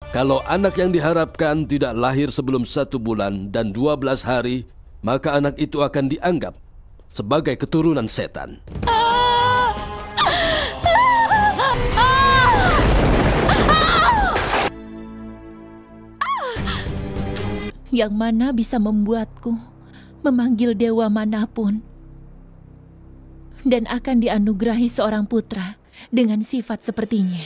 Kalau anak yang diharapkan tidak lahir sebelum 1 bulan dan 12 hari, maka anak itu akan dianggap sebagai keturunan setan. Yang mana bisa membuatku memanggil dewa manapun dan akan dianugerahi seorang putra dengan sifat sepertinya.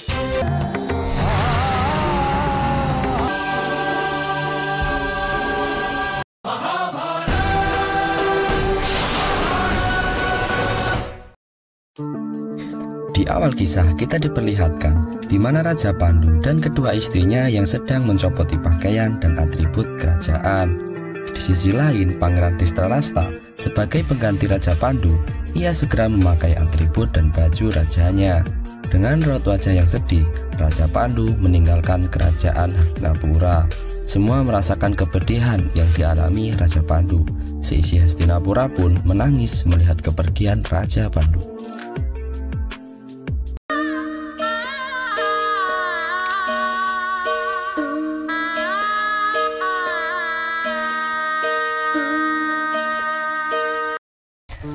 Di awal kisah kita diperlihatkan di mana Raja Pandu dan kedua istrinya yang sedang mencopoti pakaian dan atribut kerajaan. Di sisi lain, Pangeran Destrarasta sebagai pengganti Raja Pandu, ia segera memakai atribut dan baju rajanya. Dengan raut wajah yang sedih, Raja Pandu meninggalkan kerajaan Hastinapura. Semua merasakan kepedihan yang dialami Raja Pandu. Seisi Hastinapura pun menangis melihat kepergian Raja Pandu.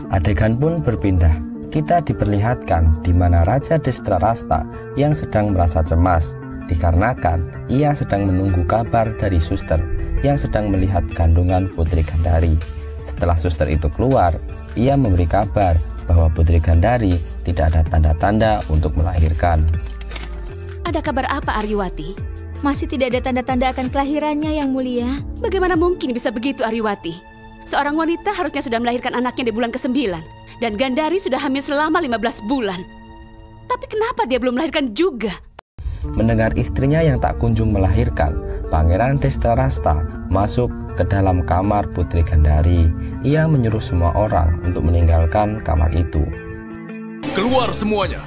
Adegan pun berpindah. Kita diperlihatkan di mana Raja Destrarasta yang sedang merasa cemas dikarenakan ia sedang menunggu kabar dari suster yang sedang melihat kandungan Putri Gandari. Setelah suster itu keluar, ia memberi kabar bahwa Putri Gandari tidak ada tanda-tanda untuk melahirkan. Ada kabar apa, Aryawati? Masih tidak ada tanda-tanda akan kelahirannya, Yang Mulia. Bagaimana mungkin bisa begitu, Aryawati? Seorang wanita harusnya sudah melahirkan anaknya di bulan ke-9. Dan Gandari sudah hamil selama 15 bulan. Tapi kenapa dia belum melahirkan juga? Mendengar istrinya yang tak kunjung melahirkan, Pangeran Destrarasta masuk ke dalam kamar Putri Gandari. Ia menyuruh semua orang untuk meninggalkan kamar itu. Keluar semuanya!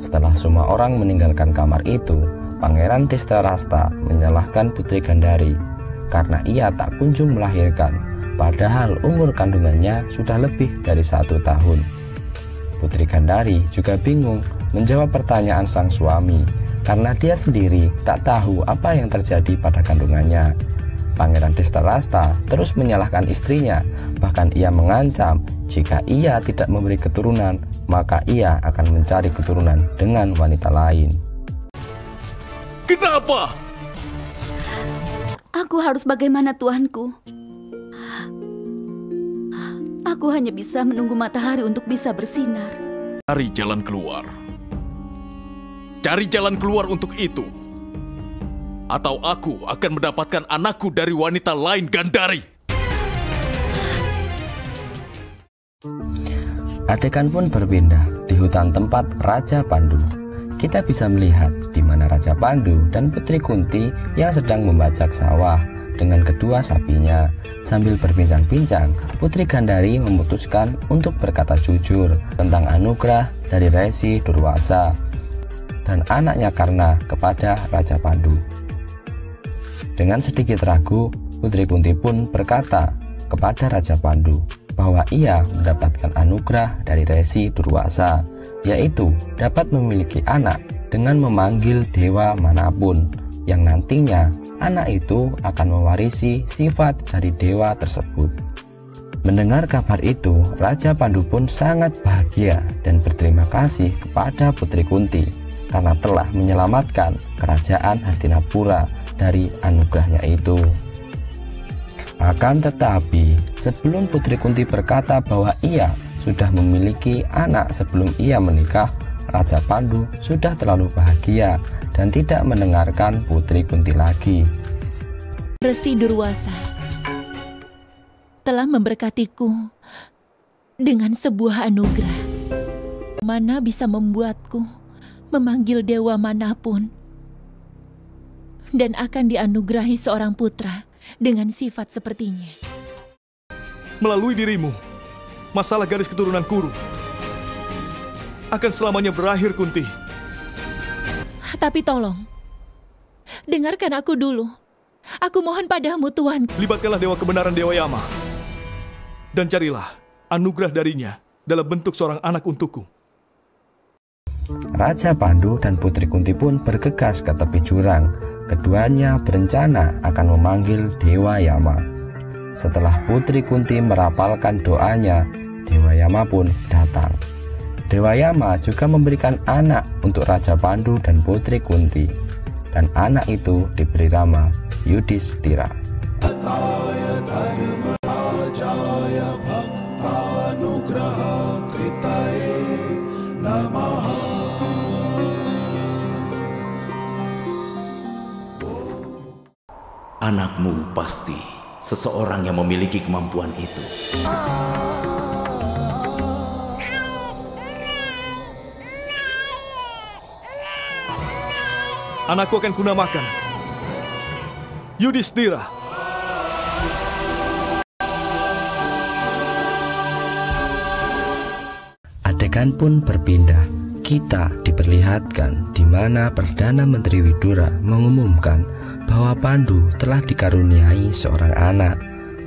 Setelah semua orang meninggalkan kamar itu, Pangeran Destrarasta menyalahkan Putri Gandari karena ia tak kunjung melahirkan, padahal umur kandungannya sudah lebih dari 1 tahun. Putri Gandari juga bingung menjawab pertanyaan sang suami karena dia sendiri tak tahu apa yang terjadi pada kandungannya. Pangeran Destrarasta terus menyalahkan istrinya, bahkan ia mengancam jika ia tidak memberi keturunan, maka ia akan mencari keturunan dengan wanita lain. Kenapa? Aku harus bagaimana, tuanku? Aku hanya bisa menunggu matahari untuk bisa bersinar. Cari jalan keluar. Cari jalan keluar untuk itu. Atau aku akan mendapatkan anakku dari wanita lain, Gandari. Adegan pun berpindah di hutan tempat Raja Pandu. Kita bisa melihat di mana Raja Pandu dan Putri Kunti yang sedang membajak sawah dengan kedua sapinya. Sambil berbincang-bincang, Putri Gandari memutuskan untuk berkata jujur tentang anugerah dari Resi Durwasa dan anaknya Karna kepada Raja Pandu. Dengan sedikit ragu, Putri Kunti pun berkata kepada Raja Pandu bahwa ia mendapatkan anugerah dari Resi Durwasa, yaitu dapat memiliki anak dengan memanggil dewa manapun, yang nantinya anak itu akan mewarisi sifat dari dewa tersebut. Mendengar kabar itu, Raja Pandu pun sangat bahagia dan berterima kasih kepada Putri Kunti karena telah menyelamatkan kerajaan Hastinapura dari anugerahnya itu. Akan tetapi, sebelum Putri Kunti berkata bahwa ia sudah memiliki anak sebelum ia menikah, Raja Pandu sudah terlalu bahagia dan tidak mendengarkan Putri Kunti lagi. Resi Durwasa telah memberkatiku dengan sebuah anugerah. Mana bisa membuatku memanggil dewa manapun dan akan dianugerahi seorang putra dengan sifat sepertinya. Melalui dirimu, masalah garis keturunan Kuru akan selamanya berakhir, Kunti. Tapi tolong, dengarkan aku dulu. Aku mohon padamu, Tuan. Libatkanlah dewa kebenaran Dewa Yama dan carilah anugerah darinya dalam bentuk seorang anak untukku. Raja Pandu dan Putri Kunti pun bergegas ke tepi jurang. Keduanya berencana akan memanggil Dewa Yama. Setelah Putri Kunti merapalkan doanya, Dewa Yama pun datang. Dewa Yama juga memberikan anak untuk Raja Pandu dan Putri Kunti, dan anak itu diberi nama Yudhistira. Anakmu pasti seseorang yang memiliki kemampuan itu. Anakku akan kunamakan Yudhistira. Adegan pun berpindah. Kita diperlihatkan di mana Perdana Menteri Widura mengumumkan bahwa Pandu telah dikaruniai seorang anak.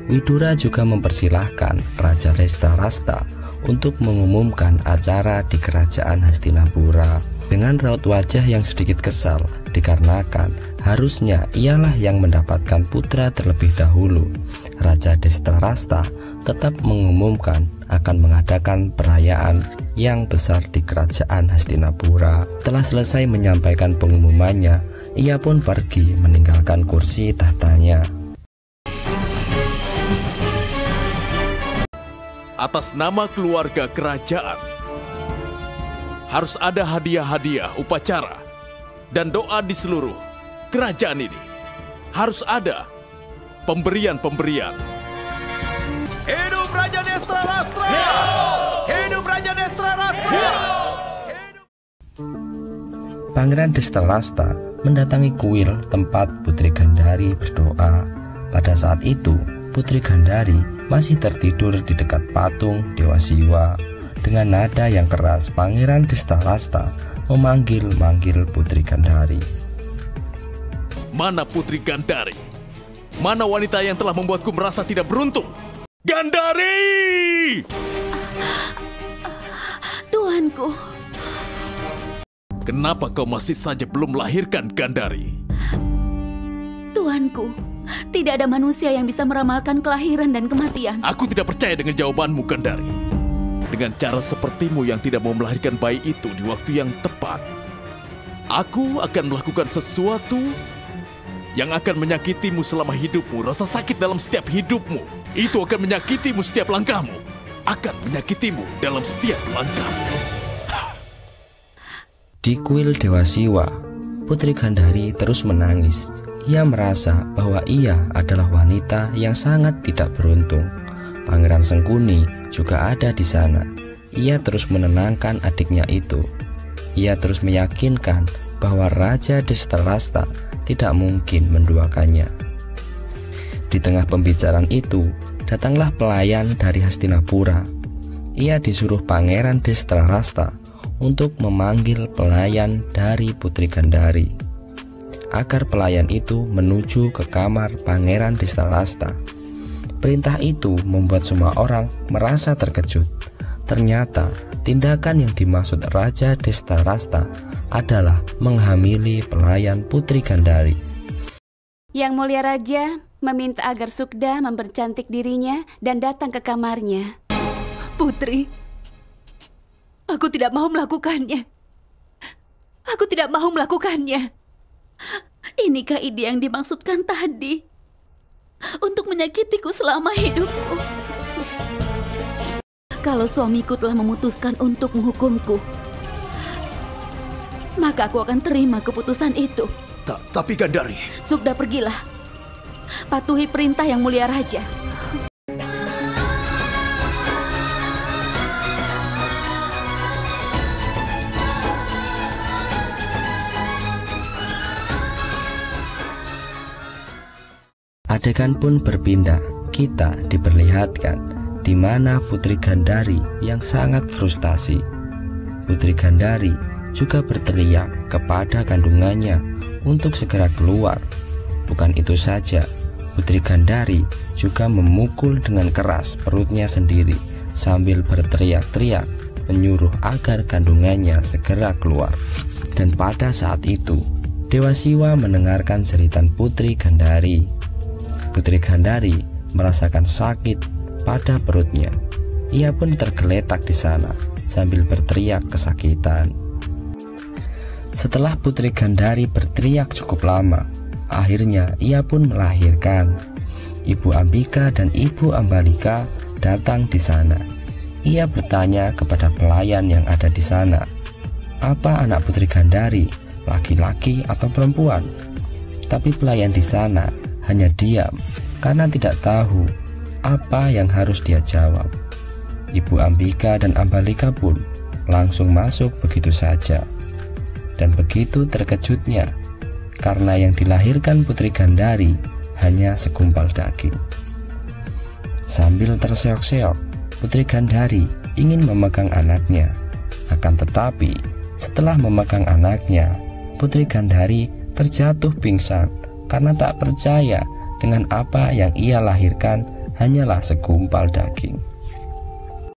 Widura juga mempersilahkan Raja Drestarasta untuk mengumumkan acara di kerajaan Hastinapura dengan raut wajah yang sedikit kesal dikarenakan harusnya ialah yang mendapatkan putra terlebih dahulu. Raja Drestarasta tetap mengumumkan akan mengadakan perayaan yang besar di kerajaan Hastinapura. Setelah selesai menyampaikan pengumumannya, ia pun pergi meninggalkan kursi tahtanya. Atas nama keluarga kerajaan, harus ada hadiah-hadiah, upacara, dan doa di seluruh kerajaan ini. Harus ada pemberian-pemberian. Hidup Raja Drestarasta! Hidup Raja Drestarasta! Pangeran Drestarasta mendatangi kuil tempat Putri Gandhari berdoa. Pada saat itu, Putri Gandhari masih tertidur di dekat patung Dewa Siwa. Dengan nada yang keras, Pangeran Drestarasta memanggil-manggil Putri Gandhari. Mana Putri Gandhari? Mana wanita yang telah membuatku merasa tidak beruntung? Gandhari! Tuanku. Kenapa kau masih saja belum melahirkan, Gandhari? Tuanku, tidak ada manusia yang bisa meramalkan kelahiran dan kematian. Aku tidak percaya dengan jawabanmu, Gandhari. Dengan cara sepertimu yang tidak mau melahirkan bayi itu di waktu yang tepat, aku akan melakukan sesuatu yang akan menyakitimu selama hidupmu. Rasa sakit dalam setiap hidupmu, itu akan menyakitimu setiap langkahmu. Akan menyakitimu dalam setiap langkahmu. Di kuil Dewa Siwa, Putri Gandhari terus menangis. Ia merasa bahwa ia adalah wanita yang sangat tidak beruntung. Pangeran Sengkuni juga ada di sana. Ia terus menenangkan adiknya itu. Ia terus meyakinkan bahwa Raja Drestarasta tidak mungkin menduakannya. Di tengah pembicaraan itu, datanglah pelayan dari Hastinapura. Ia disuruh Pangeran Drestarasta untuk memanggil pelayan dari Putri Gandhari, agar pelayan itu menuju ke kamar Pangeran Drestarasta. Perintah itu membuat semua orang merasa terkejut. Ternyata tindakan yang dimaksud Raja Drestarasta adalah menghamili pelayan Putri Gandhari. Yang Mulia Raja meminta agar Sukda mempercantik dirinya dan datang ke kamarnya. Putri, aku tidak mau melakukannya. Aku tidak mau melakukannya. Inikah ide yang dimaksudkan tadi? Untuk menyakitiku selama hidupku. Kalau suamiku telah memutuskan untuk menghukumku, maka aku akan terima keputusan itu. Tapi Gandhari... Sukda, pergilah. Patuhi perintah Yang Mulia Raja. Adegan pun berpindah. Kita diperlihatkan di mana Putri Gandhari yang sangat frustasi. Putri Gandhari juga berteriak kepada kandungannya untuk segera keluar. Bukan itu saja, Putri Gandhari juga memukul dengan keras perutnya sendiri sambil berteriak-teriak menyuruh agar kandungannya segera keluar. Dan pada saat itu, Dewa Siwa mendengarkan jeritan Putri Gandari. Putri Gandari merasakan sakit pada perutnya. Ia pun tergeletak di sana sambil berteriak kesakitan. Setelah Putri Gandari berteriak cukup lama, akhirnya ia pun melahirkan. Ibu Ambika dan Ibu Ambalika datang di sana. Ia bertanya kepada pelayan yang ada di sana, apa anak Putri Gandari, laki-laki atau perempuan? Tapi pelayan di sana hanya diam karena tidak tahu apa yang harus dia jawab. Ibu Ambika dan Ambalika pun langsung masuk begitu saja. Dan begitu terkejutnya karena yang dilahirkan Putri Gandari hanya segumpal daging. Sambil terseok-seok, Putri Gandari ingin memegang anaknya. Akan tetapi setelah memegang anaknya, Putri Gandari terjatuh pingsan karena tak percaya dengan apa yang ia lahirkan hanyalah segumpal daging.